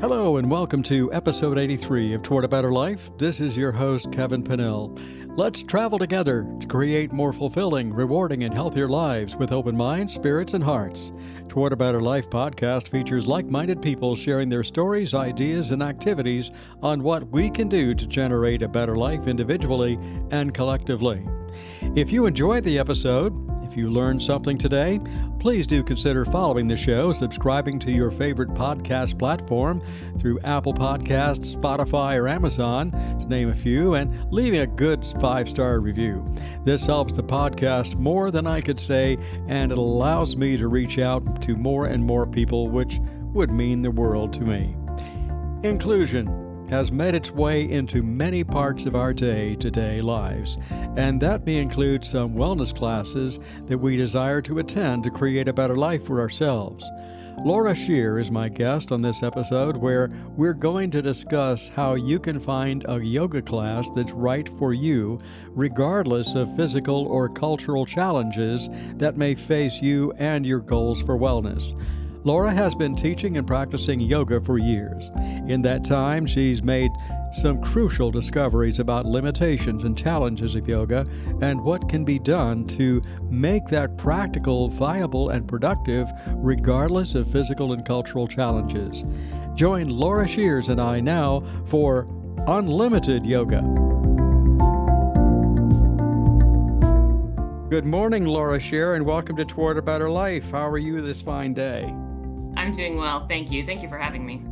Hello and welcome to episode 83 of Toward a Better Life. This is your host, Kevin Pennell. Let's travel together to create more fulfilling, rewarding, and healthier lives with open minds, spirits, and hearts. Toward a Better Life podcast features like-minded people sharing their stories, ideas, and activities on what we can do to generate a better life individually and collectively. If you enjoyed the episode, if you learned something today, please do consider following the show, subscribing to your favorite podcast platform through Apple Podcasts, Spotify, or Amazon, to name a few, and leaving a good 5-star review. This helps the podcast more than I could say, and it allows me to reach out to more and more people, which would mean the world to me. Inclusion has made its way into many parts of our day-to-day lives, and that may include some wellness classes that we desire to attend to create a better life for ourselves. Laura Scheer is my guest on this episode, where we're going to discuss how you can find a yoga class that's right for you, regardless of physical or cultural challenges that may face you and your goals for wellness. Laura has been teaching and practicing yoga for years. In that time, she's made some crucial discoveries about limitations and challenges of yoga and what can be done to make that practical, viable, and productive regardless of physical and cultural challenges. Join Laura Scheers and I now for Unlimited Yoga. Good morning, Laura Scheer, and welcome to Toward a Better Life. How are you this fine day? I'm doing well. Thank you. Thank you for having me.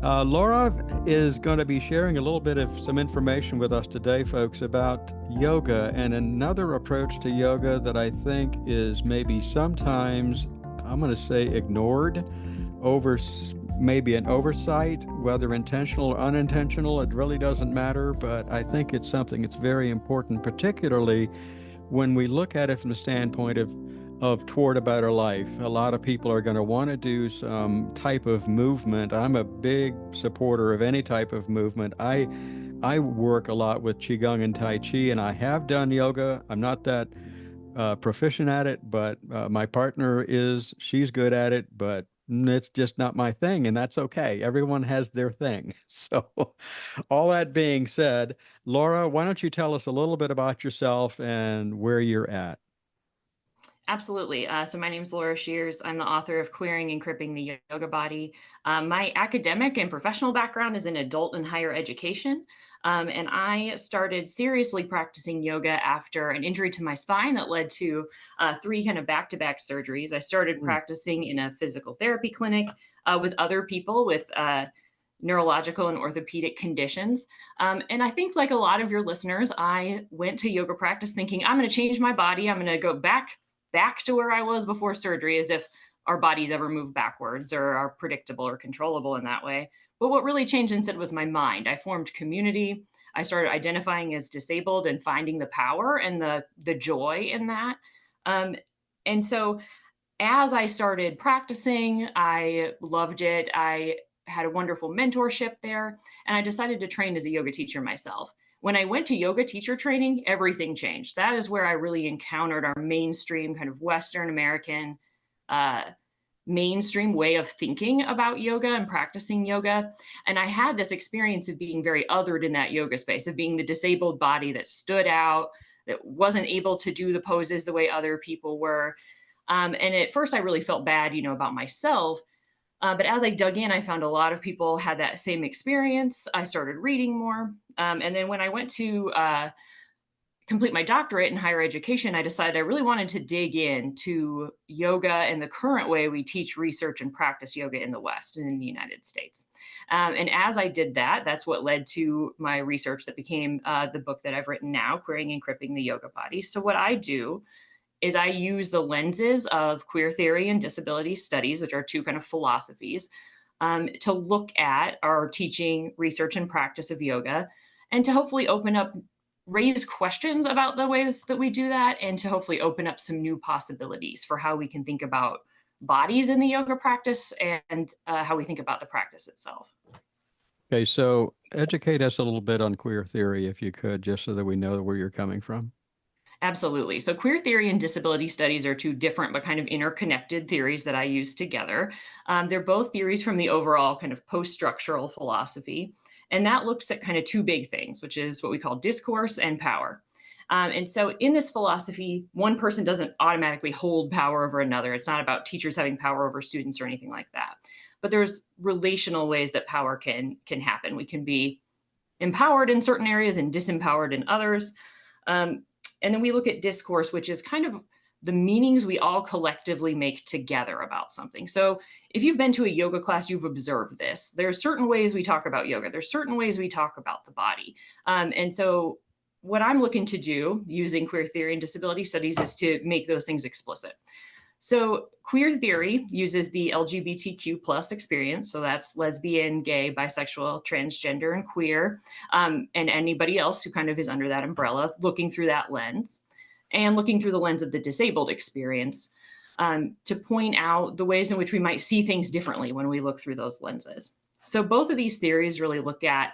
Laura is going to be sharing a little bit of some information with us today, folks, about yoga and another approach to yoga that I think is maybe sometimes, I'm going to say, ignored, maybe an oversight, whether intentional or unintentional, it really doesn't matter, but I think it's something that's very important, particularly when we look at it from the standpoint of Toward a Better Life. A lot of people are going to want to do some type of movement. I'm a big supporter of any type of movement. I work a lot with Qigong and Tai Chi, and I have done yoga. I'm not that proficient at it, but my partner is. She's good at it, but it's just not my thing, and that's okay. Everyone has their thing. So all that being said, Laura, why don't you tell us a little bit about yourself and where you're at? Absolutely. So my name is Laura Scheers. I'm the author of Queering and Cripping the Yoga Body. My academic and professional background is in adult and higher education. And I started seriously practicing yoga after an injury to my spine that led to 3 kind of back-to-back surgeries. I started practicing in a physical therapy clinic with other people with neurological and orthopedic conditions. And I think, like a lot of your listeners, I went to yoga practice thinking, I'm going to change my body. I'm going to go back to where I was before surgery, as if our bodies ever move backwards or are predictable or controllable in that way. But what really changed instead was my mind. I formed community. I started identifying as disabled and finding the power and the joy in that. And so as I started practicing, I loved it. I had a wonderful mentorship there, and I decided to train as a yoga teacher myself. When I went to yoga teacher training, everything changed. That is where I really encountered our mainstream kind of Western American mainstream way of thinking about yoga and practicing yoga. And I had this experience of being very othered in that yoga space, of being the disabled body that stood out, that wasn't able to do the poses the way other people were. And at first I really felt bad, about myself. But as I dug in, I found a lot of people had that same experience. I started reading more. And then when I went to complete my doctorate in higher education, I decided I really wanted to dig into yoga and the current way we teach, research, and practice yoga in the West and in the United States. And as I did that, that's what led to my research that became the book that I've written now, Queering and Cripping the Yoga Body. So what I do is I use the lenses of queer theory and disability studies, which are 2 kind of philosophies, to look at our teaching, research, and practice of yoga, and to hopefully raise questions about the ways that we do that, and to hopefully open up some new possibilities for how we can think about bodies in the yoga practice and how we think about the practice itself. Okay, so educate us a little bit on queer theory, if you could, just so that we know where you're coming from. Absolutely. So, queer theory and disability studies are two different but kind of interconnected theories that I use together. They're both theories from the overall kind of post structural philosophy. And that looks at kind of two big things, which is what we call discourse and power. And so, in this philosophy, one person doesn't automatically hold power over another. It's not about teachers having power over students or anything like that. But there's relational ways that power can happen. We can be empowered in certain areas and disempowered in others. Um, and then we look at discourse, which is kind of the meanings we all collectively make together about something. So if you've been to a yoga class, you've observed this. There's certain ways we talk about yoga. There's certain ways we talk about the body. And so what I'm looking to do using queer theory and disability studies is to make those things explicit. So queer theory uses the LGBTQ plus experience. So that's lesbian, gay, bisexual, transgender, and queer, and anybody else who kind of is under that umbrella, looking through that lens and looking through the lens of the disabled experience to point out the ways in which we might see things differently when we look through those lenses. So both of these theories really look at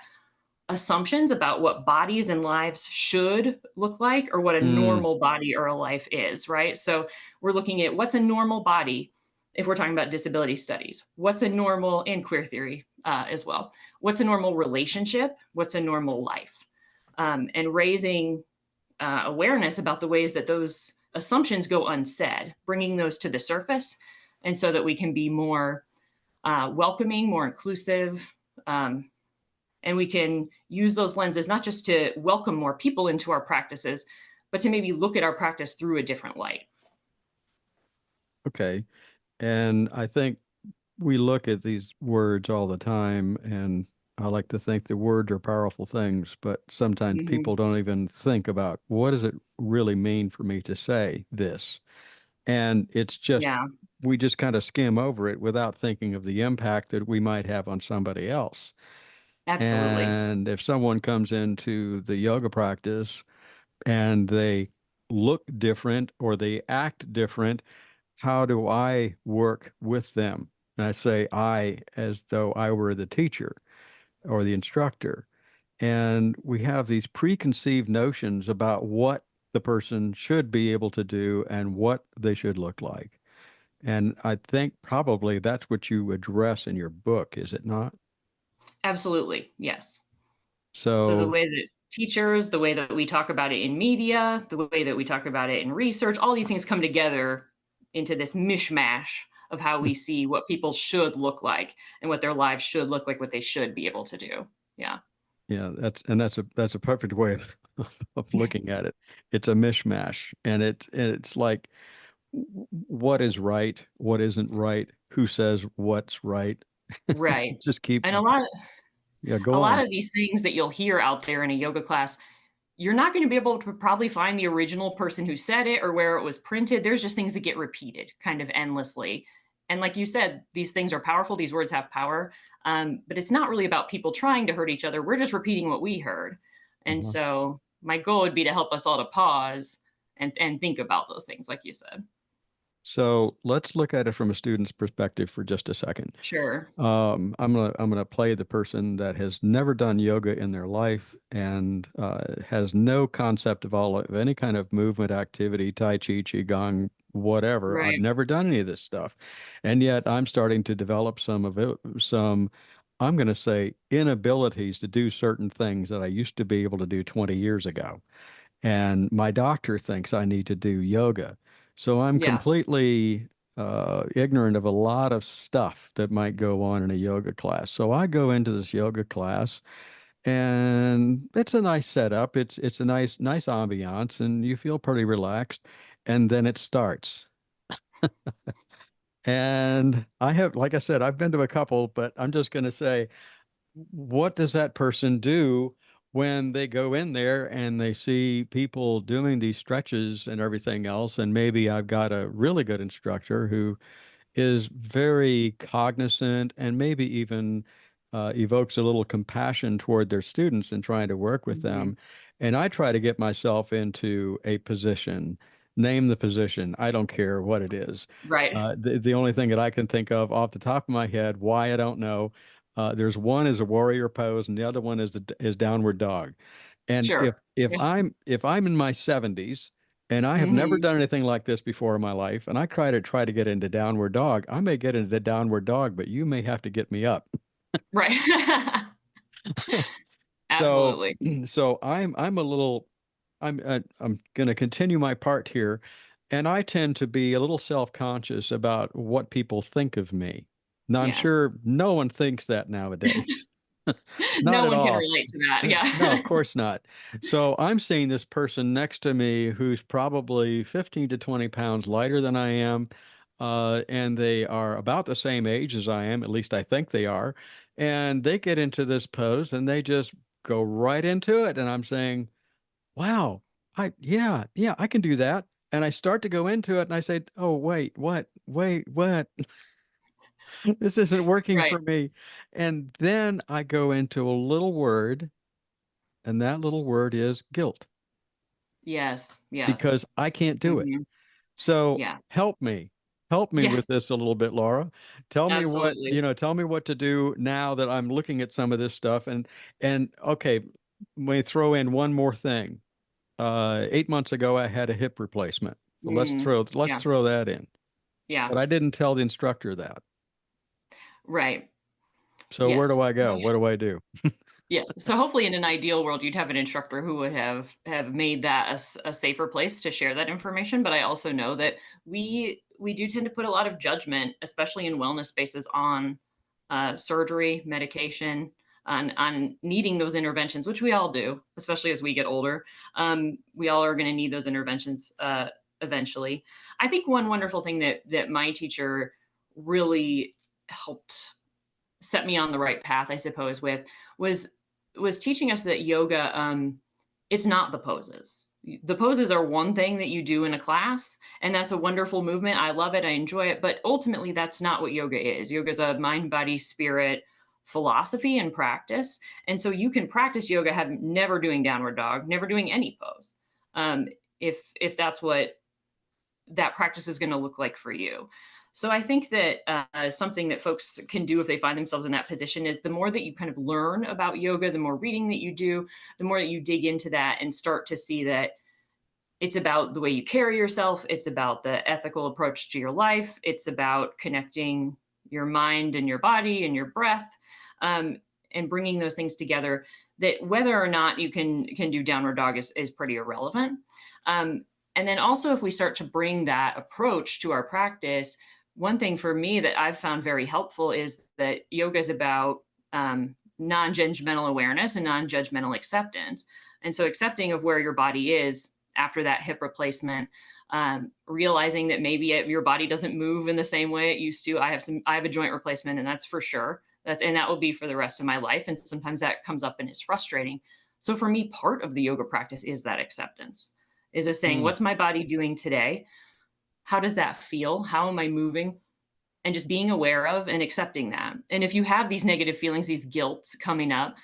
assumptions about what bodies and lives should look like or what a Mm, normal body or a life is, right? So we're looking at what's a normal body if we're talking about disability studies. What's a normal in queer theory as well? What's a normal relationship? What's a normal life? And raising awareness about the ways that those assumptions go unsaid, bringing those to the surface, and so that we can be more welcoming, more inclusive, and we can use those lenses not just to welcome more people into our practices, but to maybe look at our practice through a different light. okay. And I think we look at these words all the time, and I like to think the words are powerful things, but sometimes Mhm. people don't even think about what does it really mean for me to say this? And it's just, Yeah, we just kind of skim over it without thinking of the impact that we might have on somebody else. absolutely. And if someone comes into the yoga practice and they look different or they act different, how do I work with them? And I say I as though I were the teacher or the instructor. And we have these preconceived notions about what the person should be able to do and what they should look like. And I think probably that's what you address in your book, is it not? Absolutely. Yes. So the So, way that teachers, the way that we talk about it in media, the way that we talk about it in research, all these things come together into this mishmash of how we see what people should look like and what their lives should look like, what they should be able to do. Yeah. yeah, that's a perfect way of looking at it. It's a mishmash, and it's like what is right, what isn't right, who says what's right. Right. Just keep, And yeah, go a lot on. of these things that you'll hear out there in a yoga class, you're not going to be able to probably find the original person who said it or where it was printed. There's just things that get repeated kind of endlessly. And like you said, these things are powerful. These words have power. But it's not really about people trying to hurt each other. We're just repeating what we heard. And Uh-huh. so my goal would be to help us all to pause and think about those things, like you said. So let's look at it from a student's perspective for just a second. Sure. I'm gonna play the person that has never done yoga in their life and has no concept of all of any kind of movement activity, Tai Chi, Qigong, whatever. I've Right. never done any of this stuff, and yet I'm starting to develop some of it, some. I'm going to say inabilities to do certain things that I used to be able to do 20 years ago. And my doctor thinks I need to do yoga. So I'm Yeah. completely ignorant of a lot of stuff that might go on in a yoga class. So I go into this yoga class, and it's a nice setup. It's a nice ambiance, and you feel pretty relaxed. And then it starts. And I have, like I said, I've been to a couple, but I'm just going to say what does that person do when they go in there and they see people doing these stretches and everything else? And maybe I've got a really good instructor who is very cognizant and maybe even evokes a little compassion toward their students and trying to work with Mhm. them. And I try to get myself into a position, name the position. I don't care what it is. Right. The only thing that I can think of off the top of my head, why I don't know, there's one is a warrior pose and the other one is downward dog. And if Sure. if Yeah. I'm if I'm in my 70s And I have never Hmm. done anything like this before in my life. And I try to get into downward dog. I may get into the downward dog, but you may have to get me up. Right. So, Absolutely. so I'm a little, I'm going to continue my part here, and I tend to be a little self-conscious about what people think of me. Now, I'm Yes. sure no one thinks that nowadays. Not No at one can all. relate to that. Yeah. No, of course not. So I'm seeing this person next to me who's probably 15 to 20 pounds lighter than I am, and they are about the same age as I am, at least I think they are. And they get into this pose and they just go right into it. And I'm saying, wow, yeah, I can do that. And I start to go into it and I say, oh, wait, what? Wait, what? This isn't working Right. for me. And then I go into a little word, and that little word is guilt Yes. Yes. because I can't do it. Hmm. So Yeah. help me. Help me Yeah. with this a little bit, Laura. Absolutely. Tell me what to do now that I'm looking at some of this stuff. And okay, we throw in one more thing. 8 months ago, I had a hip replacement. So Mm. let's Yeah. throw that in. Yeah. But I didn't tell the instructor that. Right. So where Yes. do I go? What do I do? Yes. So hopefully in an ideal world, you'd have an instructor who would have made that a safer place to share that information. But I also know that we do tend to put a lot of judgment, especially in wellness spaces, on surgery, medication, on needing those interventions, which we all do, especially as we get older. We all are going to need those interventions eventually. I think one wonderful thing that my teacher really helped set me on the right path, I suppose, with was was teaching us that yoga, it's not the poses. The poses are one thing that you do in a class, and that's a wonderful movement. I love it. I enjoy it. But ultimately, that's not what yoga is. Yoga is a mind, body, spirit philosophy and practice. And so you can practice yoga, have never doing downward dog, never doing any pose. Um, if that's what that practice is going to look like for you. So I think that something that folks can do if they find themselves in that position is the more that you kind of learn about yoga, the more reading that you do, the more that you dig into that and start to see that it's about the way you carry yourself. It's about the ethical approach to your life. It's about connecting your mind and your body and your breath, um, and bringing those things together. That whether or not you can do downward dog is pretty irrelevant. Um, and then also, if we start to bring that approach to our practice, one thing for me that I've found very helpful is that yoga is about non-judgmental awareness and non-judgmental acceptance. And so, accepting of where your body is after that hip replacement, realizing that maybe your body doesn't move in the same way it used to. I have a joint replacement, and that's for sure. And that will be for the rest of my life. And sometimes that comes up and is frustrating. So for me, part of the yoga practice is that acceptance, is of saying, Hmm. what's my body doing today? How does that feel? How am I moving? And just being aware of and accepting that. And if you have these negative feelings, these guilt coming up,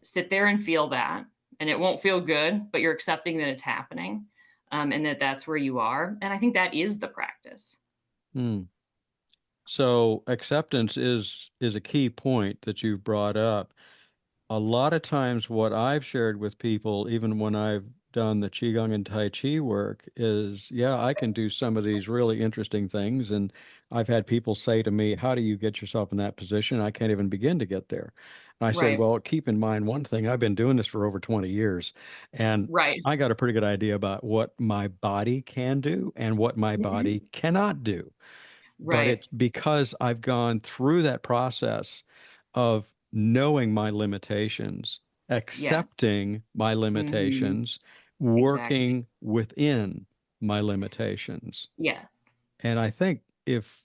sit there and feel that. And it won't feel good, but you're accepting that it's happening, and that that's where you are. And I think that is the practice. Hmm. So acceptance is a key point that you brought up. A lot of times what I've shared with people, even when I've done the Qigong and Tai Chi work, is yeah, I can do some of these really interesting things. And I've had people say to me, how do you get yourself in that position? I can't even begin to get there. And I said, Right. well, keep in mind one thing, I've been doing this for over 20 years, and Right. I got a pretty good idea about what my body can do and what my Mhm. body cannot do. But Right. it's because I've gone through that process of knowing my limitations, Yes. accepting my Hmm. limitations, Exactly. working within my limitations. Yes. And I think if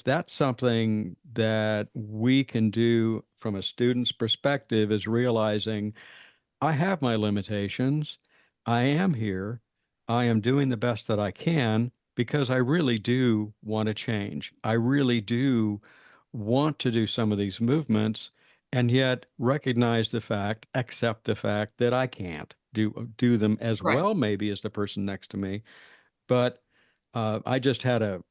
that's something that we can do from a student's perspective is realizing I have my limitations. I am here. I am doing the best that I can because I really do want to change. I really do want to do some of these movements and yet recognize the fact, accept the fact that I can't do them as Right. well maybe as the person next to me. But I just had a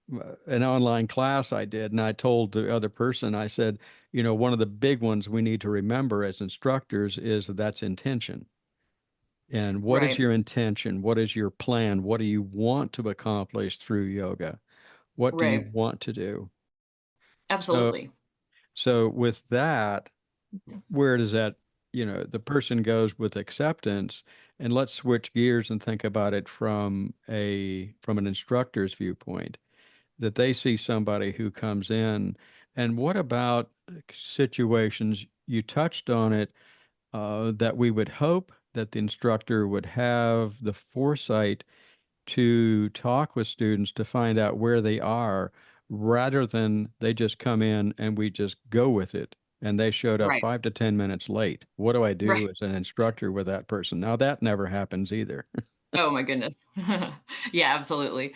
an online class I did, and I told the other person, I said, you know, one of the big ones we need to remember as instructors is that that's intention. And what is Right. your intention? What is your plan? What do you want to accomplish through yoga? What do you Right. want to do? So, Absolutely. so with that, where does that, the person goes with acceptance, and let's switch gears and think about it from an instructor's viewpoint, that they see somebody who comes in, and what about situations, you touched on it, that we would hope that the instructor would have the foresight to talk with students to find out where they are rather than they just come in and we just go with it and they showed up Right. 5 to 10 minutes late. What do I Right. do as an instructor with that person? Now that never happens either. Oh my goodness. Yeah, absolutely.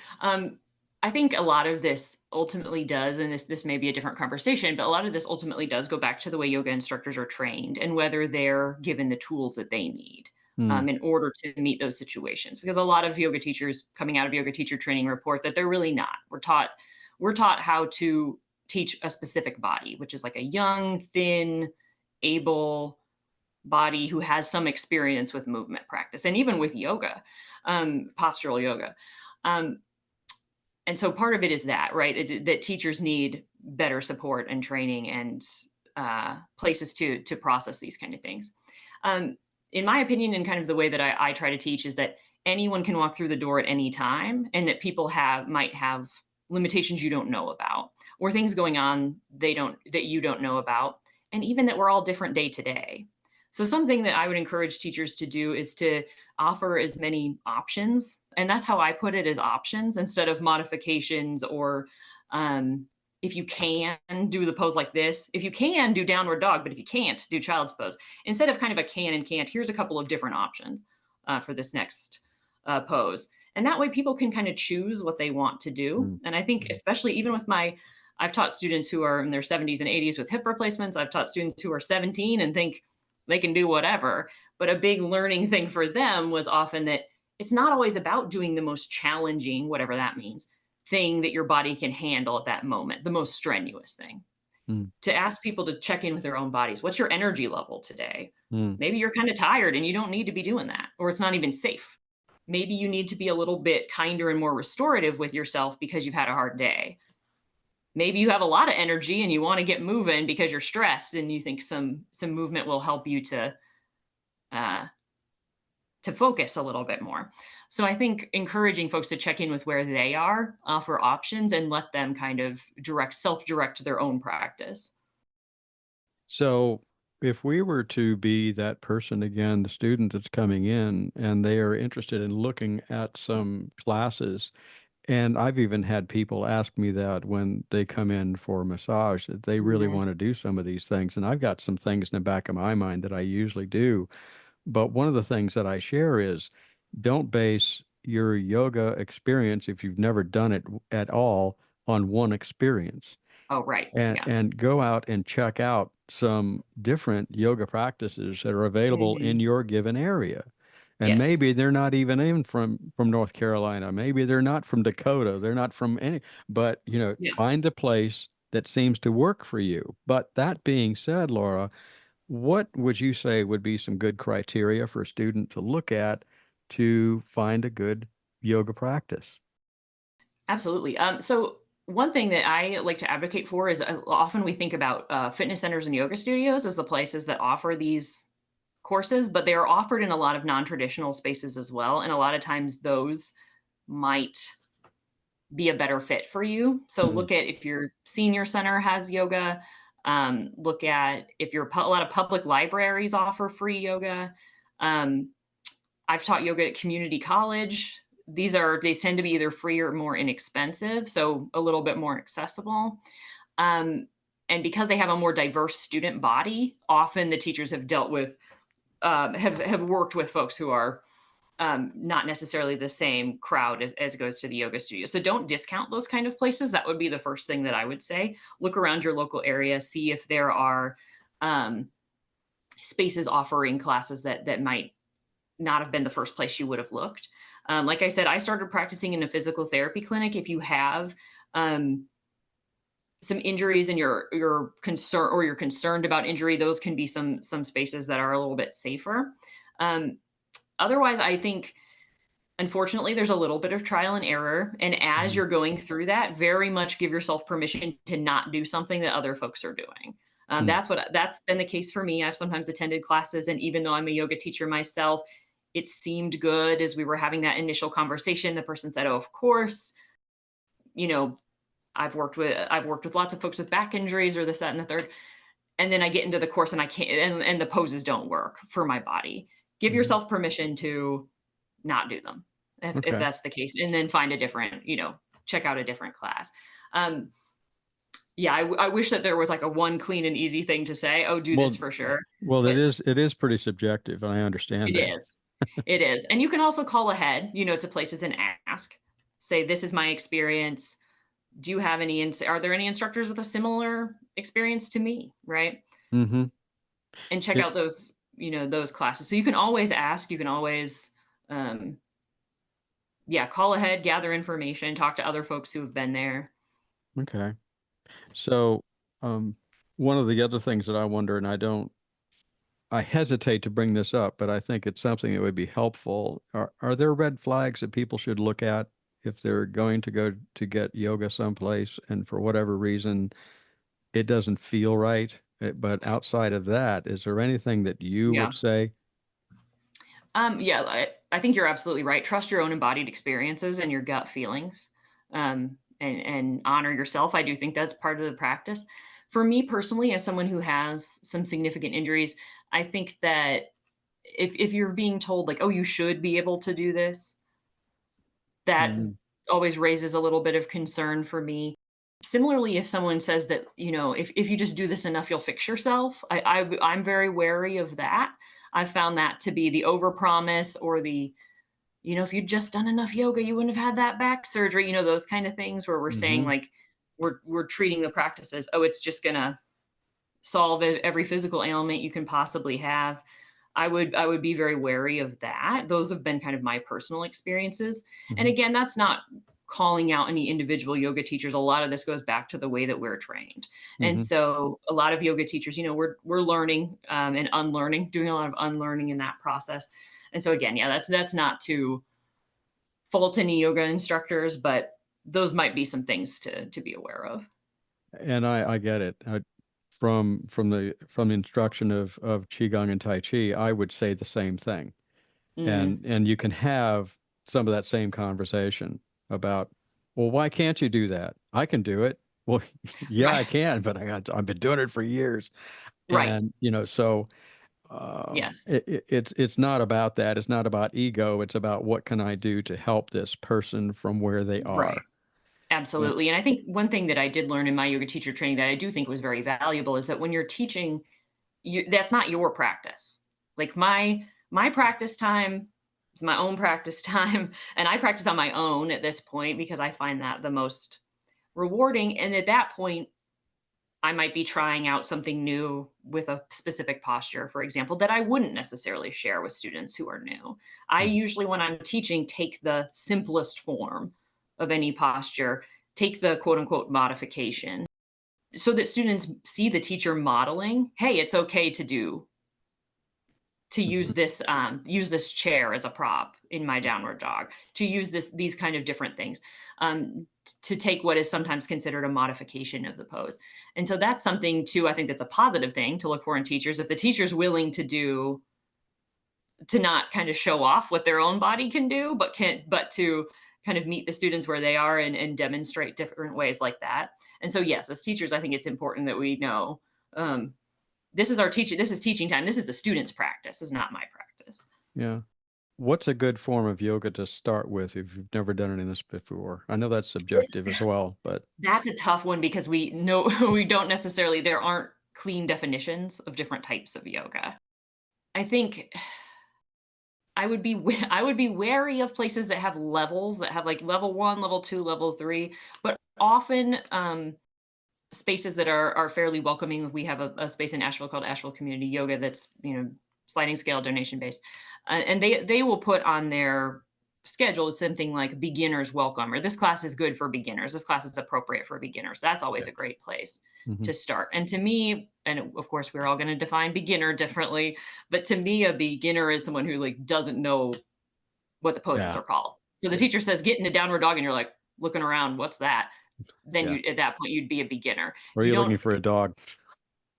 I think a lot of this ultimately does, and this may be a different conversation, but a lot of this ultimately does go back to the way yoga instructors are trained and whether they're given the tools that they need Hmm. in order to meet those situations. Because a lot of yoga teachers coming out of yoga teacher training report that they're really not. We're taught how to teach a specific body, which is like a young, thin, able body who has some experience with movement practice and even with yoga, postural yoga. Um, and so part of it is that, right? That teachers need better support and training and places to process these kind of things. Um, in my opinion, and kind of the way that I try to teach is that anyone can walk through the door at any time, and that people might have limitations you don't know about, or things going on that you don't know about, and even that we're all different day to day. So something that I would encourage teachers to do is to offer as many options. And that's how I put it, as options instead of modifications or um, if you can do the pose like this, if you can do downward dog, but if you can't do child's pose, instead of kind of a can and can't, here's a couple of different options for this next pose. And that way people can kind of choose what they want to do. Hmm. And I think, especially even with I've taught students who are in their 70s and 80s with hip replacements. I've taught students who are 17 and think they can do whatever. But a big learning thing for them was often that it's not always about doing the most challenging, whatever that means, thing that your body can handle at that moment, the most strenuous thing. Hmm. To ask people to check in with their own bodies. What's your energy level today? Hmm. Maybe you're kind of tired and you don't need to be doing that, or it's not even safe. Maybe you need to be a little bit kinder and more restorative with yourself because you've had a hard day. Maybe you have a lot of energy and you want to get moving because you're stressed and you think some movement will help you uh, to focus a little bit more. So I think encouraging folks to check in with where they are, offer options, and let them kind of self-direct their own practice. So if we were to be that person again, the student that's coming in and they are interested in looking at some classes, and I've even had people ask me that when they come in for massage, that they really Mhm. want to do some of these things. And I've got some things in the back of my mind that I usually do. But one of the things that I share is don't base your yoga experience, if you've never done it at all, on one experience, Oh, right. Yeah. and go out and check out some different yoga practices that are available in Mhm. your given area. And Yes. maybe they're not even in from North Carolina. Maybe they're not from Dakota. They're not from any, but Yeah. find the place that seems to work for you. But that being said, Laura, what would you say would be some good criteria for a student to look at to find a good yoga practice? Absolutely. So one thing that I like to advocate for is often we think about fitness centers and yoga studios as the places that offer these courses, but they are offered in a lot of non-traditional spaces as well. And a lot of times those might be a better fit for you. So Mm. look at if your senior center has yoga. Look at if a lot of public libraries offer free yoga. Um, I've taught yoga at community college. They tend to be either free or more inexpensive, so a little bit more accessible. Um, and because they have a more diverse student body, often the teachers have dealt with have worked with folks who are not necessarily the same crowd as goes to the yoga studio. So don't discount those kind of places. That would be the first thing that I would say. Look around your local area, see if there are um, spaces offering classes that might not have been the first place you would have looked. Like I said, I started practicing in a physical therapy clinic. If you have um, some injuries and you're concerned about injury, those can be some spaces that are a little bit safer. Um, Otherwise, I think, unfortunately, there's a little bit of trial and error. And as Mhm. you're going through that, very much give yourself permission to not do something that other folks are doing. Mm. That's been the case for me. I've sometimes attended classes, and even though I'm a yoga teacher myself, it seemed good as we were having that initial conversation. The person said, "Oh, of course, you know, I've worked with lots of folks with back injuries or this, that, and the third." And then I get into the course and I can't, and the poses don't work for my body. Give Mhm. yourself permission to not do them if Okay. that's the case, and then find a different, check out a different class. Um, yeah, I wish that there was like a one clean and easy thing to say, "Oh, do this Well for sure," well, but it is pretty subjective, and I understand it that. is. It is. And you can also call ahead, to places and ask. Say, "This is my experience. Do you have any are there any instructors with a similar experience to me?" Right? Mhm. And check It out those classes. So you can always ask, you can always um yeah, call ahead, gather information, talk to other folks who have been there. okay. So, um, one of the other things that I wonder, and I hesitate to bring this up, but I think it's something that would be helpful. Are there red flags that people should look at if they're going to go to get yoga someplace and for whatever reason it doesn't feel right? But outside of that, is there anything that you Yeah. would say? Yeah, I think you're absolutely right. Trust your own embodied experiences and your gut feelings. And honor yourself. I do think that's part of the practice. For me personally, as someone who has some significant injuries, I think that if you're being told like, "Oh, you should be able to do this," that Mhm. always raises a little bit of concern for me. Similarly, if someone says that, if you just do this enough, you'll fix yourself, I'm very wary of that. I've found that to be the overpromise, or if you'd just done enough yoga, you wouldn't have had that back surgery, those kind of things where we're saying Mhm. like, we're treating the practice as, oh, it's just gonna solve every physical ailment you can possibly have. I would be very wary of that. Those have been kind of my personal experiences. And Mhm. again, that's not calling out any individual yoga teachers. A lot of this goes back to the way that we're trained. And Mhm. so a lot of yoga teachers, we're learning and unlearning, doing a lot of unlearning in that process. And so again, yeah, that's not to fault any yoga instructors, but those might be some things to be aware of. And I get it. From the instruction of qigong and tai chi, I would say the same thing. Mm, And you can have some of that same conversation about, well, why can't you do that? I can do it. Well, yeah, right. I can, but I've been doing it for years. Right. And so Yes. it's not about that. It's not about ego. It's about what can I do to help this person from where they Right. are. Yeah. Absolutely. And I think one thing that I did learn in my yoga teacher training that I do think was very valuable is that when you're teaching, that's not your practice. Like my practice time is my own practice time, and I practice on my own at this point because I find that the most rewarding. And at that point, I might be trying out something new with a specific posture, for example, that I wouldn't necessarily share with students who are new. I Mhm. usually, when I'm teaching, take the simplest form of any posture, take the quote unquote modification so that students see the teacher modeling, hey, it's okay to Mhm. use this chair as a prop in my downward dog, to use these kind of different things, to take what is sometimes considered a modification of the pose. And so that's something too, I think that's a positive thing to look for in teachers. If the teacher's willing to not kind of show off what their own body can do, but to kind of meet the students where they are, and demonstrate different ways like that. And so yes, as teachers, I think it's important that we know, um, this is teaching time. This is the student's practice. This is not my practice. Yeah. What's a good form of yoga to start with if you've never done any of this before? I know that's This subjective as well, but That's a tough one because we know we don't necessarily there aren't clean definitions of different types of yoga. I think I would be wary of places that have levels, that have like level 1, level 2, level 3, but often spaces that are fairly welcoming. We have a space in Asheville called Asheville Community Yoga that's, sliding scale donation based. And they will put on their schedule something like beginners welcome, or this class is good for beginners. This class is appropriate for beginners. That's always okay. a great place Mhm. to start. And to me, and of course, we're all going to define beginner differently. But to me, a beginner is someone who like doesn't know what the poses Yeah. are called. So the teacher says, get in a downward dog, and you're like looking around, what's that? Then Yeah. you, at that point, you'd be a beginner. Or are You you looking don't, for a dog?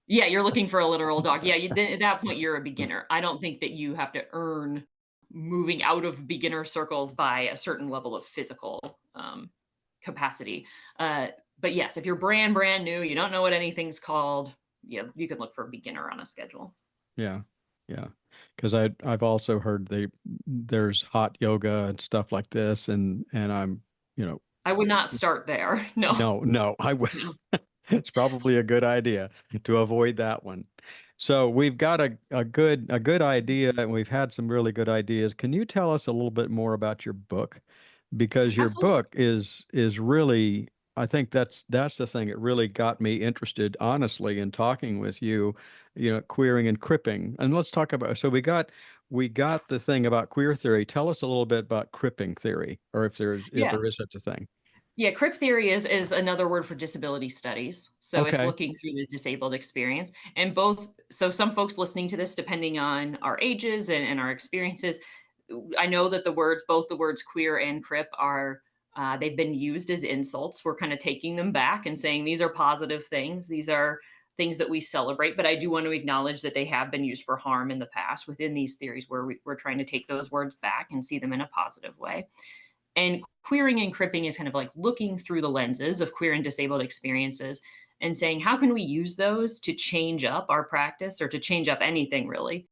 yeah, you're looking for a literal dog. Yeah, then at that point, you're a beginner. I don't think that you have to earn moving out of beginner circles by a certain level of physical capacity. Uh, but yes, if you're brand new, you don't know what anything's called, yeah, you can look for a beginner on a schedule. Yeah. Yeah. Because I've also heard there's hot yoga and stuff like this, and I'm, you know, I would not start there. No, no, I would. no. It's probably a good idea to avoid that one. So we've got a good idea, and we've had some really good ideas. Can you tell us a little bit more about your book? Because your Absolutely. book is really, I think that's the thing that really got me interested, honestly, in talking with you, queering and cripping. And let's talk about, so we got the thing about queer theory. Tell us a little bit about cripping theory, or if Yeah. there is such a thing. Yeah, crip theory is another word for disability studies. So it's Okay. looking through the disabled experience. And both, so some folks listening to this, depending on our ages and our experiences, I know that both the words queer and crip are, they've been used as insults. We're kind of taking them back and saying these are positive things. These are things that we celebrate. But I do want to acknowledge that they have been used for harm in the past within these theories where we're trying to take those words back and see them in a positive way. And queering and cripping is kind of like looking through the lenses of queer and disabled experiences and saying, how can we use those to change up our practice or to change up anything really,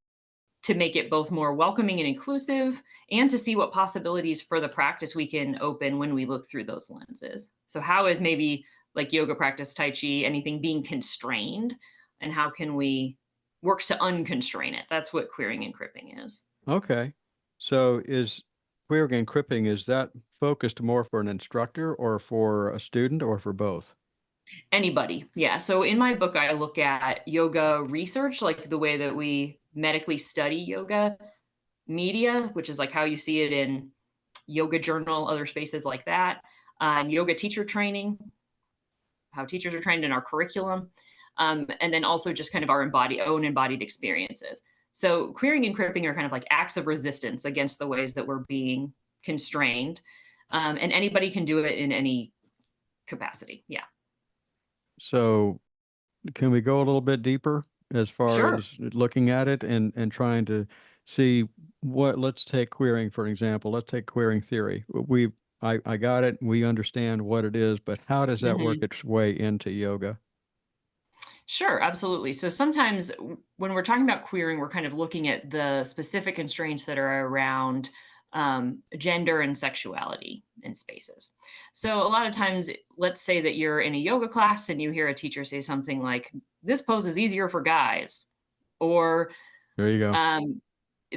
to make it both more welcoming and inclusive, and to see what possibilities for the practice we can open when we look through those lenses. So, how is maybe like yoga practice, Tai Chi, anything being constrained? And how can we work to unconstrain it? That's what queering and cripping is. Okay. So is queering and cripping, is that focused more for an instructor or for a student or for both? Anybody. Yeah. So in my book, I look at yoga research, like the way that we medically study yoga, media, which is like how you see it in yoga journal, other spaces like that, and yoga teacher training, how teachers are trained in our curriculum, and then also just kind of our own embodied experiences. So queering and cripping are kind of like acts of resistance against the ways that we're being constrained, and anybody can do it in any capacity. Yeah. So can we go a little bit deeper as far Sure. as looking at it and trying to see let's take queering for an example. Let's take queering theory. I got it. We understand what it is, but how does that work Mhm. its way into yoga? Sure, absolutely. So sometimes when we're talking about queering, we're kind of looking at the specific constraints that are around gender and sexuality in spaces. So a lot of times, let's say that you're in a yoga class and you hear a teacher say something like, "This pose is easier for guys," or There you go. um,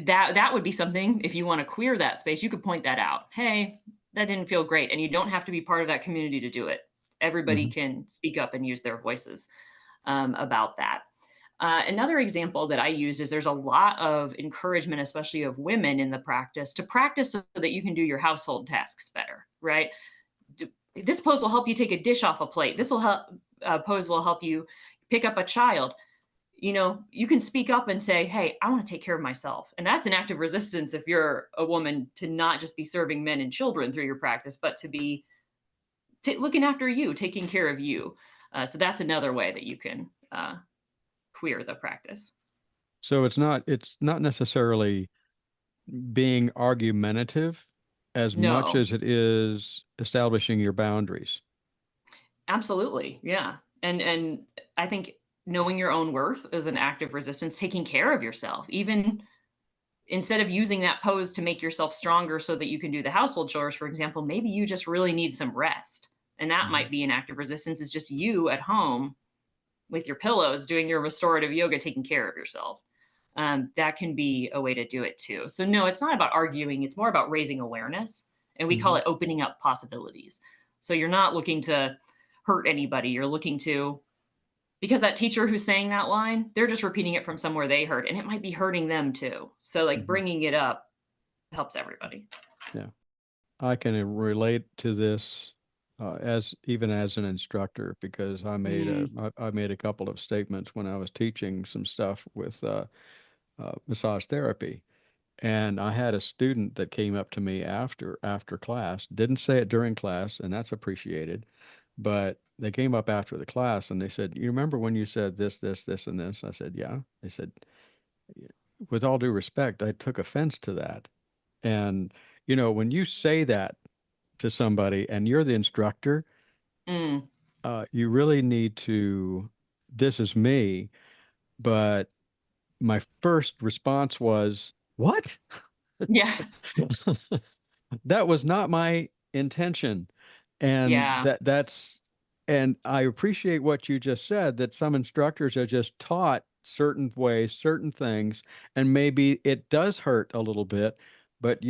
that would be something. If you want to queer that space, you could point that out. Hey, that didn't feel great, and you don't have to be part of that community to do it. Everybody Hmm. can speak up and use their voices about that. Another example that I use is there's a lot of encouragement, especially of women in the practice, to practice so that you can do your household tasks better, right? This pose will help you take a dish off a plate. This will help pose will help you pick up a child. You know, you can speak up and say, "Hey, I want to take care of myself," and that's an act of resistance if you're a woman, to not just be serving men and children through your practice, but to be looking after you, taking care of you. So that's another way that you can queer the practice. So it's not necessarily being argumentative as much No, as it is establishing your boundaries. absolutely. Yeah. And I think knowing your own worth is an act of resistance, taking care of yourself, even instead of using that pose to make yourself stronger so that you can do the household chores, for example, maybe you just really need some rest. And that Mhm. might be an act of resistance. It's just you at home with your pillows doing your restorative yoga, taking care of yourself. That can be a way to do it too. So, no, it's not about arguing, it's more about raising awareness. And we call Mhm. it opening up possibilities. So, you're not looking to hurt anybody. You're looking to, because that teacher who's saying that line, they're just repeating it from somewhere they heard, and it might be hurting them too. So, like Mhm. bringing it up helps everybody. Yeah. I can relate to this as even as an instructor, because Mm, I made a couple of statements when I was teaching some stuff with massage therapy. And I had a student that came up to me after class, didn't say it during class, and that's appreciated, but they came up after the class and they said, "You remember when you said this, this, this, and this?" I said, "Yeah." They said, "With all due respect, I took offense to that." And when you say that to somebody and you're the instructor, mm, you really need to. This is me, but my first response was, "What?" yeah, That was not my intention. And yeah, and I appreciate what you just said, that some instructors are just taught certain ways, certain things, and maybe it does hurt a little bit. But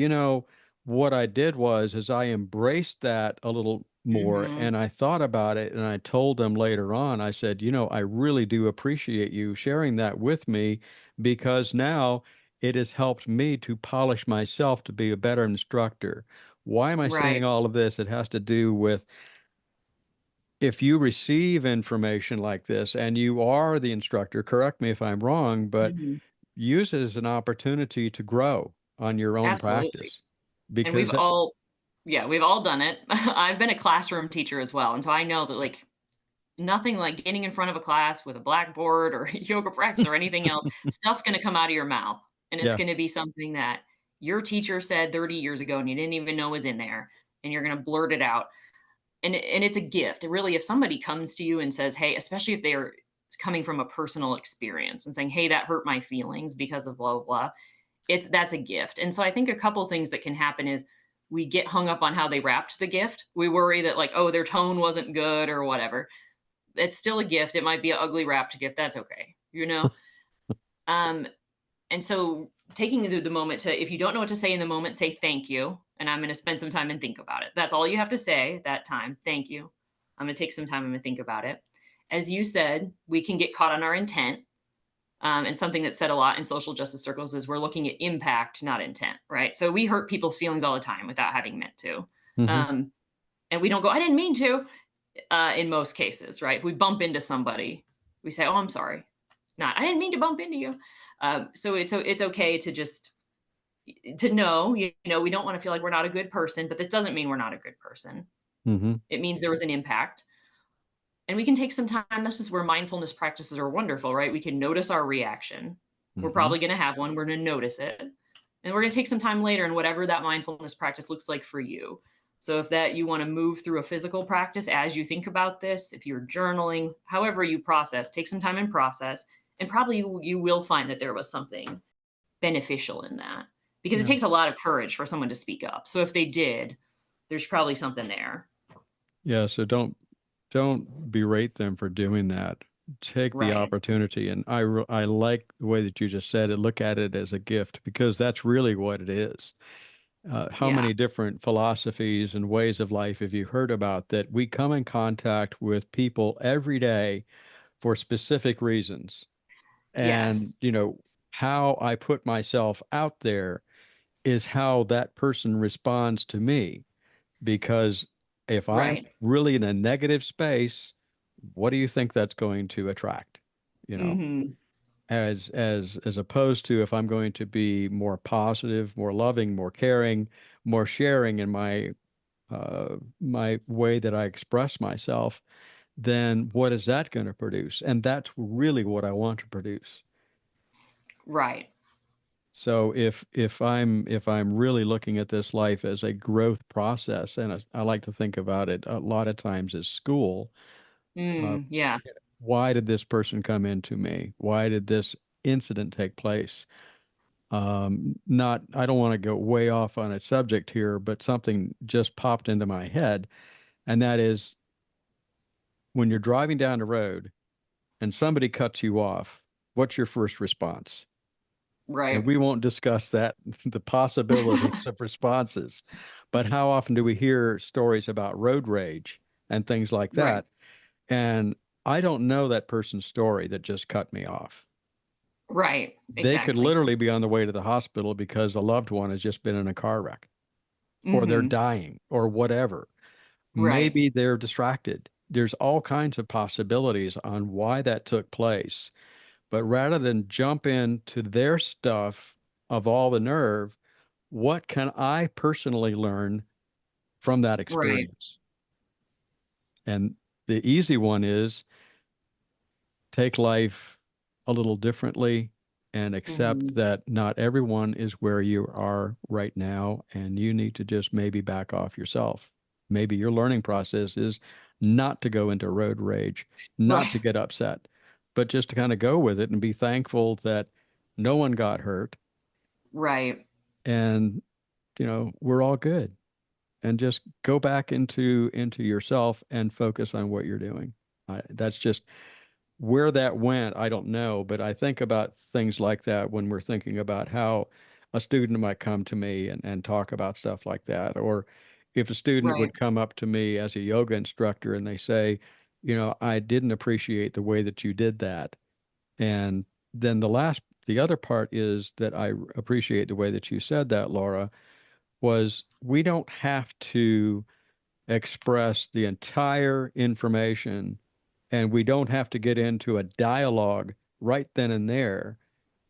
what I did was is I embraced that a little more hmm, and I thought about it and I told them later on, I said, I really do appreciate you sharing that with me because now it has helped me to polish myself to be a better instructor. Why am I saying right, all of this? It has to do with if you receive information like this and you are the instructor, correct me if I'm wrong, but hmm, use it as an opportunity to grow on your own absolutely. practice And because that, we've all done it. I've been a classroom teacher as well, and so I know that like nothing like getting in front of a class with a blackboard or yoga practice or anything else, stuff's gonna come out of your mouth, and it's yeah, gonna be something that your teacher said 30 years ago and you didn't even know was in there, and you're gonna blurt it out. And it's a gift. Really, if somebody comes to you and says, "Hey," especially if they're coming from a personal experience and saying, "Hey, that hurt my feelings because of blah, blah, blah," that's a gift. And so I think a couple things that can happen is we get hung up on how they wrapped the gift. We worry that like, "Oh, their tone wasn't good," or whatever. It's still a gift. It might be an ugly wrapped gift. That's okay, you know? Um, and so taking the moment to, if you don't know what to say in the moment, say thank you. And I'm going to spend some time and think about it. That's all you have to say that time. Thank you. I'm going to take some time. I'm going to think about it. As you said, we can get caught on our intent. And something that's said a lot in social justice circles is we're looking at impact, not intent, right? So we hurt people's feelings all the time without having meant to. hmm Um, and we don't go, I didn't mean to, in most cases, right? If we bump into somebody, we say, oh, I'm sorry. Not, I didn't mean to bump into you. So it's okay to just to know, we don't want to feel like we're not a good person, but this doesn't mean we're not a good person. hmm It means there was an impact. And we can take some time. This is where mindfulness practices are wonderful, right? We can notice our reaction. We're hmm probably going to have one. We're going to notice it. And we're going to take some time later and whatever that mindfulness practice looks like for you. So if that you want to move through a physical practice as you think about this, if you're journaling, however you process, take some time and process. And probably you will find that there was something beneficial in that because it yeah, takes a lot of courage for someone to speak up. So if they did, there's probably something there. yeah. So don't berate them for doing that. Take the Right. opportunity, and I like the way that you just said it. Look at it as a gift because that's really what it is. How Yeah. many different philosophies and ways of life have you heard about that we come in contact with people every day for specific reasons? And, Yes. how I put myself out there is how that person responds to me. Because if I'm Right. really in a negative space, what do you think that's going to attract? You know, Mhm. as opposed to if I'm going to be more positive, more loving, more caring, more sharing in my way that I express myself, then what is that going to produce? And that's really what I want to produce. Right. So if I'm really looking at this life as a growth process, and I like to think about it a lot of times as school, uh, Yeah. why did this person come into me? Why did this incident take place? Not, I don't want to go way off on a subject here, but something just popped into my head, and that is when you're driving down the road and somebody cuts you off, what's your first response? And Right. we won't discuss that, the possibilities of responses. But how often do we hear stories about road rage and things like Right. that? And I don't know that person's story that just cut me off. Right. They could Exactly. literally be on the way to the hospital because a loved one has just been in a car wreck or they're Mhm. dying or whatever. Right. Maybe they're distracted. There's all kinds of possibilities on why that took place. But rather than jump into their stuff of all the nerve, what can I personally learn from that Right. experience? And the easy one is take life a little differently and accept Mhm. that not everyone is where you are right now, and you need to just maybe back off yourself. Maybe your learning process is not to go into road rage, not to Right. get upset, but just to kind of go with it and be thankful that no one got hurt Right. and we're all good, and just go back into yourself and focus on what you're doing. That's just where that went, I don't know, but I think about things like that when we're thinking about how a student might come to me and talk about stuff like that. Or if a student Right. would come up to me as a yoga instructor and they say, I didn't appreciate the way that you did that. And then the other part is that I appreciate the way that you said that, Laura, was we don't have to express the entire information, and we don't have to get into a dialogue right then and there.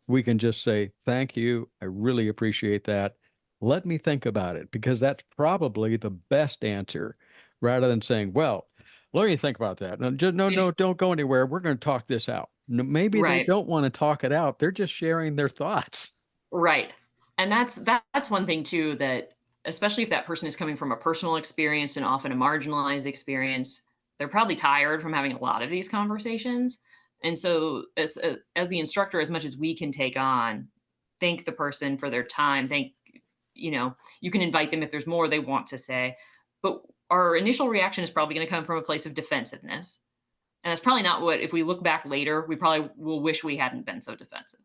We can just say, thank you. I really appreciate that. Let me think about it, because that's probably the best answer, rather than saying, well, let me think about that. No, just, no, Yeah. no, don't go anywhere. We're going to talk this out. No, maybe they Right. don't want to talk it out. They're just sharing their thoughts. Right. And that's one thing too, that especially if that person is coming from a personal experience and often a marginalized experience, they're probably tired from having a lot of these conversations. And so as the instructor, as much as we can take on, thank the person for their time. You can invite them if there's more they want to say. But our initial reaction is probably going to come from a place of defensiveness. And that's probably not what, if we look back later, we probably will wish we hadn't been so defensive.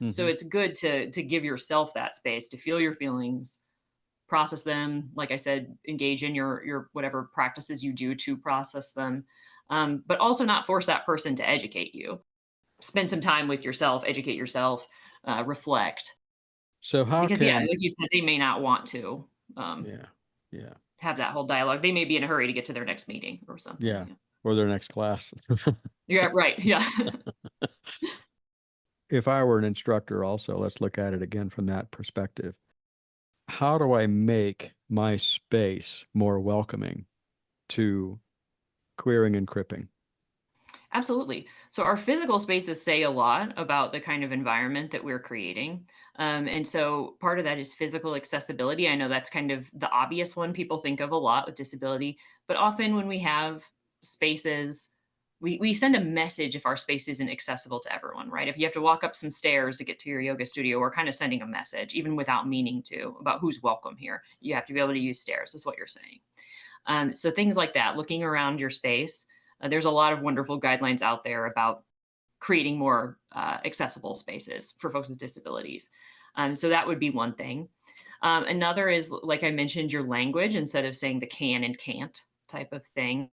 So Hmm. it's good to give yourself that space to feel your feelings, process them. Like I said, engage in your whatever practices you do to process them, but also not force that person to educate you. Spend some time with yourself, educate yourself, reflect. So how Because yeah, can, like you said, they may not want to um, yeah, yeah, have that whole dialogue. They may be in a hurry to get to their next meeting or something. yeah, Yeah, or their next class. yeah, right. Yeah. If I were an instructor also, let's look at it again from that perspective. How do I make my space more welcoming to queering and cripping? Absolutely. So our physical spaces say a lot about the kind of environment that we're creating. And so part of that is physical accessibility. I know that's kind of the obvious one people think of a lot with disability, but often when we have spaces, we send a message if our space isn't accessible to everyone, right? If you have to walk up some stairs to get to your yoga studio, we're kind of sending a message, even without meaning to, about who's welcome here. You have to be able to use stairs, is what you're saying. So things like that, looking around your space. There's a lot of wonderful guidelines out there about creating more accessible spaces for folks with disabilities. So that would be one thing. Another is, like I mentioned, your language, instead of saying the can and can't type of thing,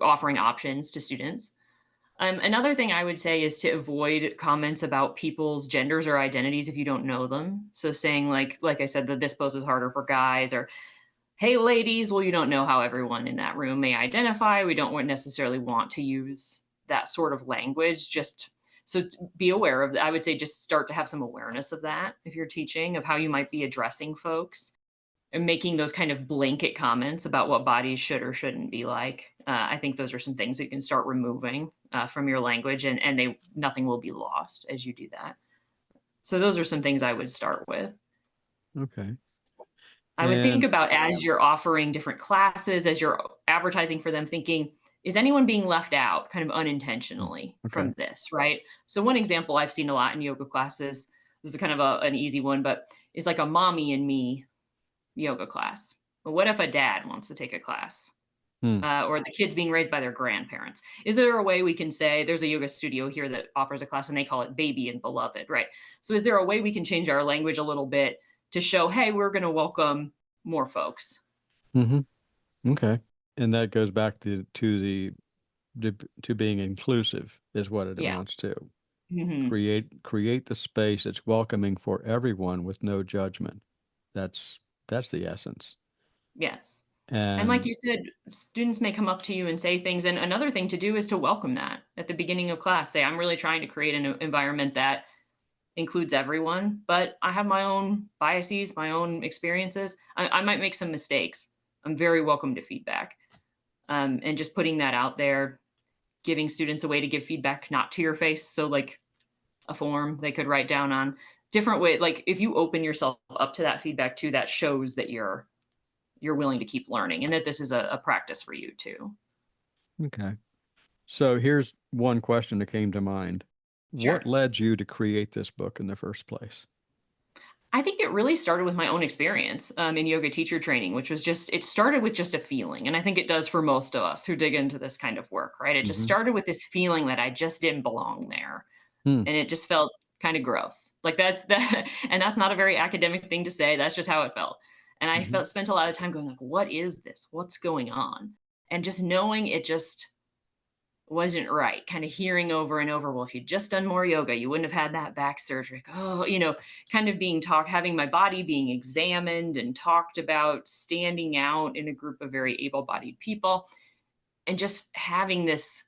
offering options to students. Another thing I would say is to avoid comments about people's genders or identities if you don't know them. So saying like I said, that this pose is harder for guys, or hey, ladies, well, you don't know how everyone in that room may identify. We don't necessarily want to use that sort of language. Just so be aware of that. I would say just start to have some awareness of that if you're teaching, of how you might be addressing folks and making those kind of blanket comments about what bodies should or shouldn't be like. I think those are some things that you can start removing from your language, and nothing will be lost as you do that. So those are some things I would start with. Okay. I would think And about, as you're offering different classes, as you're advertising for them, thinking, is anyone being left out kind of unintentionally okay. from this, right? So one example I've seen a lot in yoga classes, this is kind of an easy one, but is like a mommy and me yoga class. But what if a dad wants to take a class? Hmm. Or the kids being raised by their grandparents. Is there a way we can say, there's a yoga studio here that offers a class and they call it baby and beloved, right? So is there a way we can change our language a little bit to show, hey, we're going to welcome more folks? Hmm. Okay. And that goes back to being inclusive is what it Yeah. amounts to. Hmm. Create the space that's welcoming for everyone with no judgment. That's that's the essence. Yes. And like And you said, students may come up to you and say things. And another thing to do is to welcome that at the beginning of class. Say, I'm really trying to create an environment that includes everyone, but I have my own biases, my own experiences. I might make some mistakes. I'm very welcome to feedback. And just putting that out there, giving students a way to give feedback, not to your face. So, like a form they could write down on different way. Like if you open yourself up to that feedback too, that shows that you're willing to keep learning and that this is a practice for you too. okay. So here's one question that came to mind. What Sure. led you to create this book in the first place? I think it really started with my own experience in yoga teacher training, which was just, it started with just a feeling. And I think it does for most of us who dig into this kind of work, right? It just Hmm. started with this feeling that I just didn't belong there. Hmm. And it just felt kind of gross. Like that's that, and that's not a very academic thing to say. That's just how it felt. And I Hmm. felt spent a lot of time going like, what is this? What's going on? And just knowing it just wasn't right, kind of hearing over and over, well, if you'd just done more yoga, you wouldn't have had that back surgery. Oh, kind of being talked, having my body being examined and talked about, standing out in a group of very able bodied people, and just having this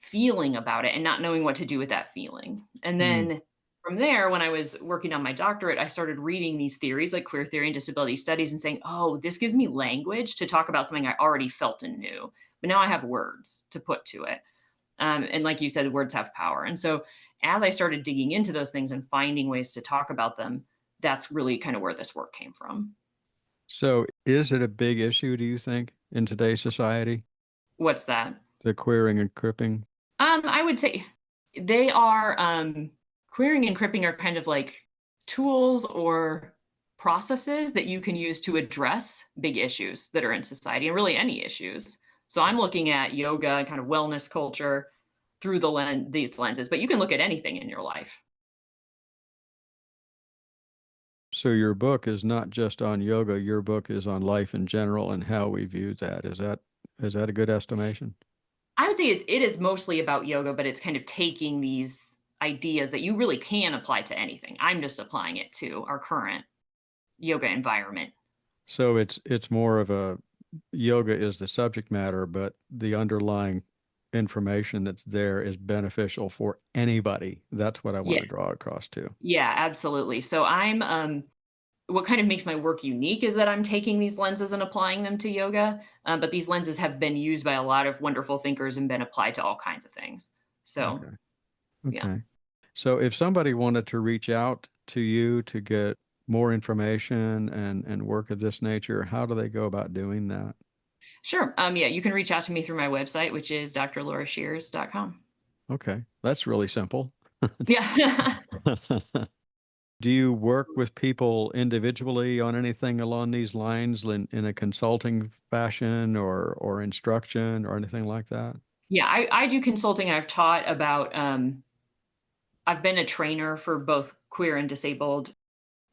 feeling about it and not knowing what to do with that feeling. And Hmm. then from there, when I was working on my doctorate, I started reading these theories like queer theory and disability studies and saying, oh, this gives me language to talk about something I already felt and knew. But now I have words to put to it. And like you said, words have power. And so as I started digging into those things and finding ways to talk about them, that's really kind of where this work came from. So is it a big issue, do you think, in today's society, What's that? the queering and cripping? I would say they are queering and cripping are kind of like tools or processes that you can use to address big issues that are in society and really any issues. So I'm looking at yoga and kind of wellness culture through these lenses, but you can look at anything in your life. So your book is not just on yoga, your book is on life in general and how we view that. Is that a good estimation? I would say it is mostly about yoga, but it's kind of taking these ideas that you really can apply to anything. I'm just applying it to our current yoga environment. So it's more of a yoga is the subject matter, but the underlying information that's there is beneficial for anybody. That's what I want Yeah. to draw across to. Yeah, absolutely. So I'm what kind of makes my work unique is that I'm taking these lenses and applying them to yoga. But these lenses have been used by a lot of wonderful thinkers and been applied to all kinds of things. So, Okay. yeah. Okay. So if somebody wanted to reach out to you to get more information and work of this nature, how do they go about doing that? Sure. Yeah, you can reach out to me through my website, which is drlaurashears.com. Okay. That's really simple. Yeah. Do you work with people individually on anything along these lines in a consulting fashion or instruction or anything like that? Yeah, I do consulting. I've taught about I've been a trainer for both queer and disabled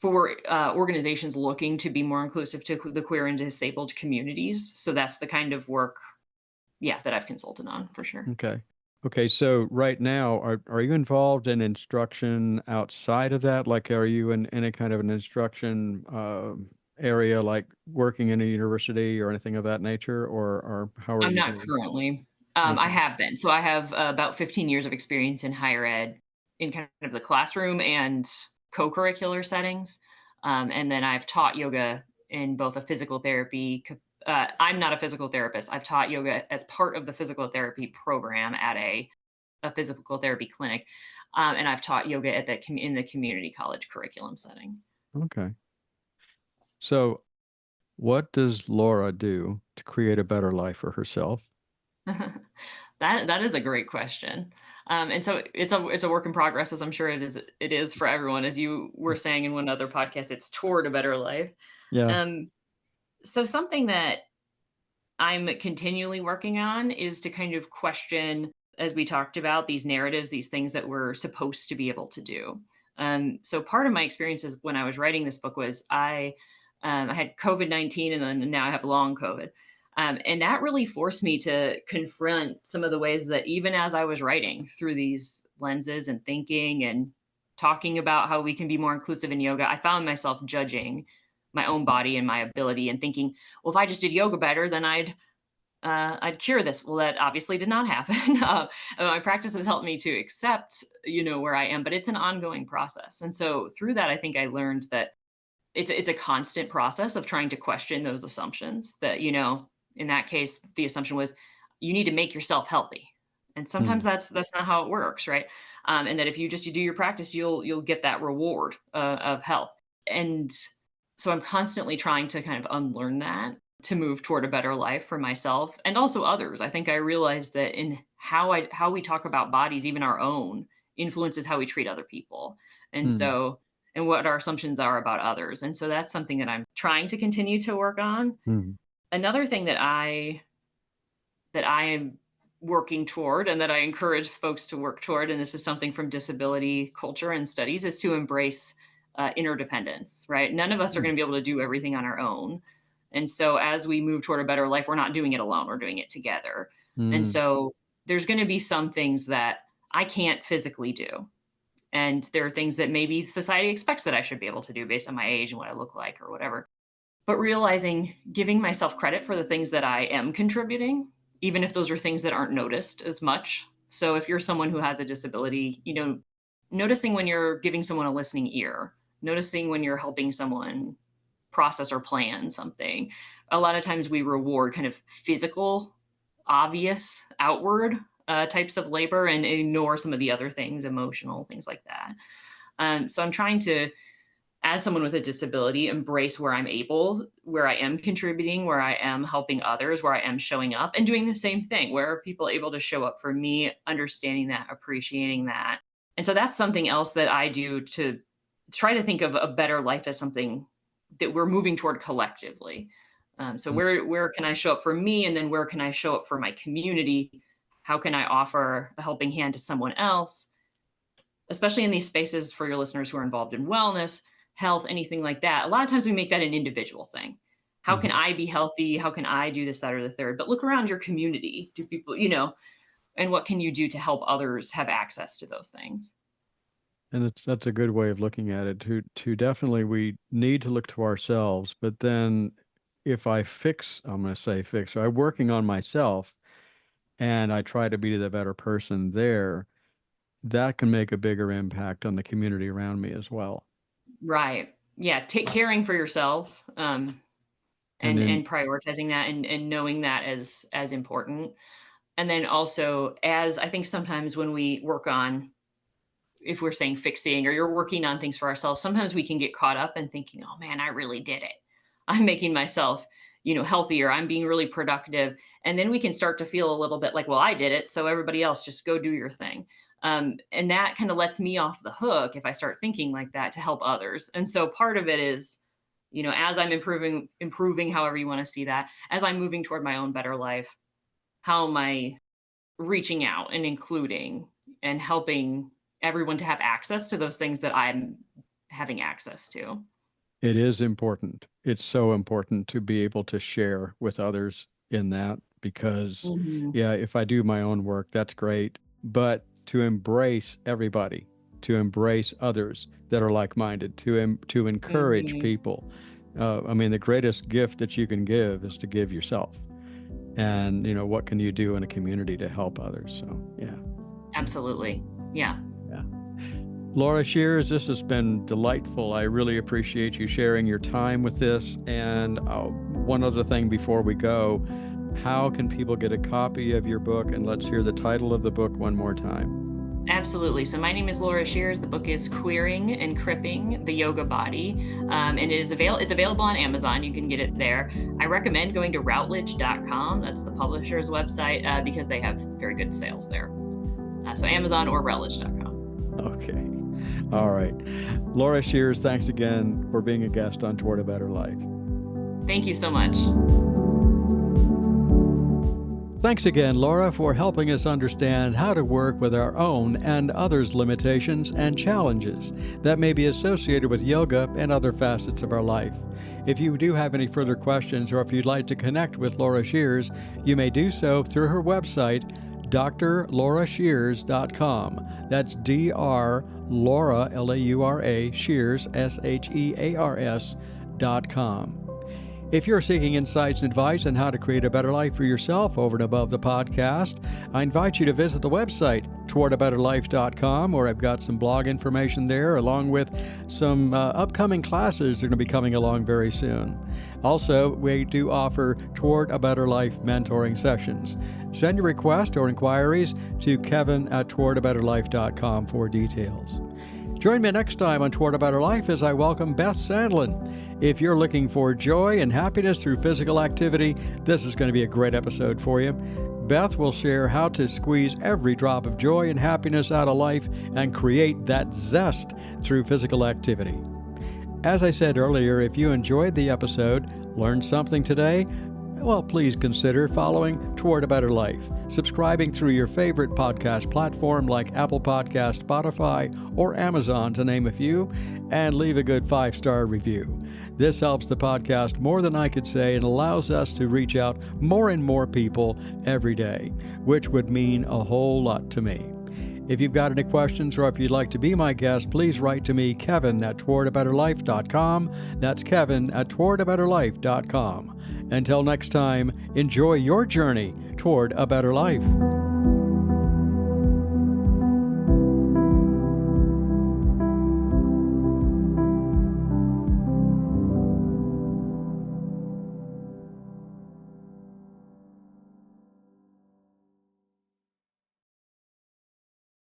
for organizations looking to be more inclusive to the queer and disabled communities. So that's the kind of work, yeah, that I've consulted on for sure. Okay. Okay, so right now, are you involved in instruction outside of that? Like, are you in any kind of an instruction area, like working in a university or anything of that nature, or how are I'm you not doing? currently. I Okay. have been. So I have about 15 years of experience in higher ed in kind of the classroom and co-curricular settings. And then I've taught yoga in both a physical therapy. I'm not a physical therapist. I've taught yoga as part of the physical therapy program at a physical therapy clinic. And I've taught yoga at in the community college curriculum setting. Okay. So, what does Laura do to create a better life for herself? That is a great question. And so it's a work in progress, as I'm sure it is for everyone. As you were saying in one other podcast, it's toward a better life. Yeah. Um, so something that I'm continually working on is to kind of question, as we talked about, these narratives, these things that we're supposed to be able to do. So part of my experiences when I was writing this book was I had COVID-19 and then now I have long COVID. And that really forced me to confront some of the ways that even as I was writing through these lenses and thinking and talking about how we can be more inclusive in yoga, I found myself judging my own body and my ability and thinking, well, if I just did yoga better, then I'd cure this. Well, that obviously did not happen. My practice has helped me to accept, where I am, but it's an ongoing process. And so through that, I think I learned that it's a constant process of trying to question those assumptions that, in that case, the assumption was you need to make yourself healthy. And sometimes Hmm. that's not how it works, right? And that if you do your practice, you'll get that reward of health. And so I'm constantly trying to kind of unlearn that to move toward a better life for myself and also others. I think I realized that in how we talk about bodies, even our own, influences how we treat other people. And Hmm. so and what our assumptions are about others. And so that's something that I'm trying to continue to work on. Hmm. Another thing that I am working toward and that I encourage folks to work toward, and this is something from disability culture and studies, is to embrace interdependence, right? None of us are Hmm. going to be able to do everything on our own. And so as we move toward a better life, we're not doing it alone, we're doing it together. And Hmm. so there's going to be some things that I can't physically do. And there are things that maybe society expects that I should be able to do based on my age and what I look like or whatever. But realizing, giving myself credit for the things that I am contributing, even if those are things that aren't noticed as much. So if you're someone who has a disability, noticing when you're giving someone a listening ear, noticing when you're helping someone process or plan something. A lot of times we reward kind of physical, obvious, outward types of labor and ignore some of the other things, emotional things like that. So I'm trying to, as someone with a disability, embrace where I'm able, where I am contributing, where I am helping others, where I am showing up and doing the same thing. Where are people able to show up for me, understanding that, appreciating that. And so that's something else that I do to try to think of a better life as something that we're moving toward collectively. So where can I show up for me, and then where can I show up for my community? How can I offer a helping hand to someone else? Especially in these spaces for your listeners who are involved in wellness, health, anything like that. A lot of times we make that an individual thing. How can Hmm. I be healthy? How can I do this, that, or the third? But look around your community. Do people, and what can you do to help others have access to those things? And that's a good way of looking at it. To definitely we need to look to ourselves, but then if I'm going to say fix, so I'm working on myself and I try to be the better person there, that can make a bigger impact on the community around me as well. Right. Yeah. Take caring for yourself, And then, and prioritizing that and knowing that as important. And then also, as I think sometimes when we work on, if we're saying fixing or you're working on things for ourselves, sometimes we can get caught up in thinking, oh man, I really did it. I'm making myself, healthier. I'm being really productive. And then we can start to feel a little bit like, well, I did it. So everybody else just go do your thing. And that kind of lets me off the hook if I start thinking like that to help others. And so part of it is, as I'm improving, however you want to see that, as I'm moving toward my own better life, how am I reaching out and including and helping everyone to have access to those things that I'm having access to. it is important. It's so important to be able to share with others in that because, Mhm. yeah, if I do my own work, that's great. But to embrace everybody, to embrace others that are like-minded, to encourage Mhm. people. I mean, the greatest gift that you can give is to give yourself. And, what can you do in a community to help others? So, yeah, Absolutely. Yeah. yeah. Laura Shears, this has been delightful. I really appreciate you sharing your time with this. And one other thing before we go, how can people get a copy of your book? And let's hear the title of the book one more time. Absolutely. So my name is Laura Shears. The book is Queering and Cripping the Yoga Body, and it's available on Amazon. You can get it there. I recommend going to Routledge.com. That's the publisher's website because they have very good sales there. So Amazon or Routledge.com. Okay. All right. Laura Shears, thanks again for being a guest on Toward a Better Life. Thank you so much. Thanks again, Laura, for helping us understand how to work with our own and others' limitations and challenges that may be associated with yoga and other facets of our life. If you do have any further questions or if you'd like to connect with Laura Shears, you may do so through her website, drlaurashears.com. That's Dr. Laura, Laura, Shears, SHEARS, towardabetter.life.com. If you're seeking insights and advice on how to create a better life for yourself over and above the podcast, I invite you to visit the website, towardabetter.life.com, where I've got some blog information there, along with some upcoming classes that are going to be coming along very soon. Also, we do offer Toward a Better Life mentoring sessions. Send your request or inquiries to kevin@towardabetter.life.com for details. Join me next time on Toward a Better Life as I welcome Beth Sandlin. If you're looking for joy and happiness through physical activity, this is going to be a great episode for you. Beth will share how to squeeze every drop of joy and happiness out of life and create that zest through physical activity. As I said earlier, if you enjoyed the episode, learned something today, well, please consider following Toward a Better Life, subscribing through your favorite podcast platform like Apple Podcast, Spotify, or Amazon, to name a few, and leave a good 5-star review. This helps the podcast more than I could say and allows us to reach out more and more people every day, which would mean a whole lot to me. If you've got any questions or if you'd like to be my guest, please write to me, kevin@towardaBetterLife.com. That's kevin@towardaBetterLife.com. Until next time, enjoy your journey toward a better life.